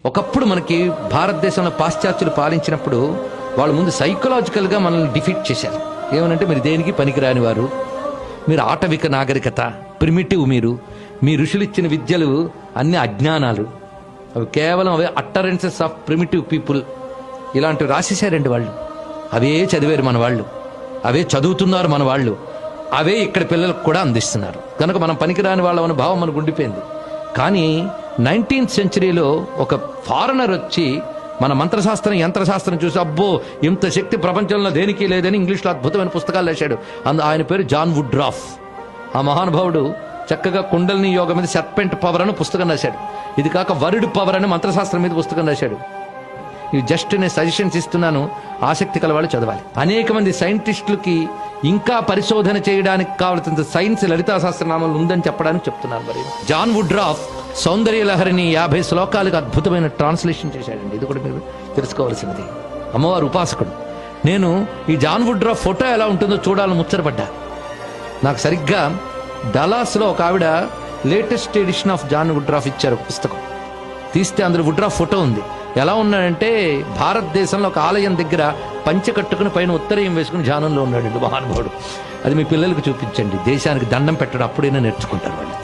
ఒకప్పుడు మనకి భారతదేశంలో పాశ్చాత్యులు పాలించినప్పుడు వాళ్ళు ముందు సైకలాజికల్గా మనల్ని డిఫీట్ చేశారు. ఏమనంటే మీరు దేనికి పనికిరాని వారు, మీరు ఆటవిక నాగరికత, ప్రిమిటివ్, మీ ఋషులు ఇచ్చిన విద్యలు అన్ని అజ్ఞానాలు, అవి కేవలం అవే అట్టరెన్సెస్ ఆఫ్ ప్రిమిటివ్ పీపుల్, ఇలాంటివి రాసేశారండి వాళ్ళు. అవే చదివారు మన వాళ్ళు, అవే చదువుతున్నారు మన వాళ్ళు, అవే ఇక్కడ పిల్లలకు కూడా అందిస్తున్నారు. కనుక మనం పనికిరాని వాళ్ళ భావం మనకు ఉండిపోయింది. కానీ 19th సెంచరీలో ఒక ఫారినర్ వచ్చి మన మంత్రశాస్త్రం యంత్రశాస్త్రం చూసి అబ్బో ఇంత శక్తి ప్రపంచంలో దేనికి లేదని ఇంగ్లీష్లో అద్భుతమైన పుస్తకాలు రాశాడు. ఆయన పేరు జాన్ వుడ్రాఫ్. ఆ మహానుభావుడు చక్కగా కుండలిని యోగం మీద సర్పెంట్ పవర్ అని పుస్తకం రాశాడు. ఇది కాక వరుడ్ పవర్ అని మంత్రశాస్త్రం మీద పుస్తకం రాశాడు. ఇవి జస్ట్ నేను సజెషన్స్ ఇస్తున్నాను, ఆసక్తి కల వాళ్ళు చదవాలి. అనేక మంది సైంటిస్టులకి ఇంకా పరిశోధన చేయడానికి కావాల్సిన సైన్స్ లలితా సహస్రనామంలో ఉందని చెప్పడానికి చెప్తున్నారు. మరి జాన్ వుడ్రాఫ్ సౌందర్య లహరిని 50 శ్లోకాలకు అద్భుతమైన ట్రాన్స్లేషన్ చేశాడండి. ఇది కూడా మీరు తెలుసుకోవాల్సినది. అమ్మవారు ఉపాసకుడు. నేను ఈ జాన్ వుడ్రాఫ్ ఫోటో ఎలా ఉంటుందో చూడాలని ముచ్చటపడ్డా. నాకు సరిగ్గా డలాస్లో ఒక ఆవిడ latest edition of John Woodroffe ఇచ్చారు పుస్తకం. తీస్తే అందులో వుడ్రాఫ్ ఫోటో ఉంది. ఎలా ఉన్నాడంటే భారతదేశంలో ఒక ఆలయం దగ్గర పంచె కట్టుకుని పైన ఉత్తరీయం వేసుకుని ధ్యానంలో ఉన్నాడు మహానుభావుడు. అది మీ పిల్లలకు చూపించండి, దేశానికి దండం పెట్టడం అప్పుడైనా నేర్చుకుంటారు వాళ్ళు.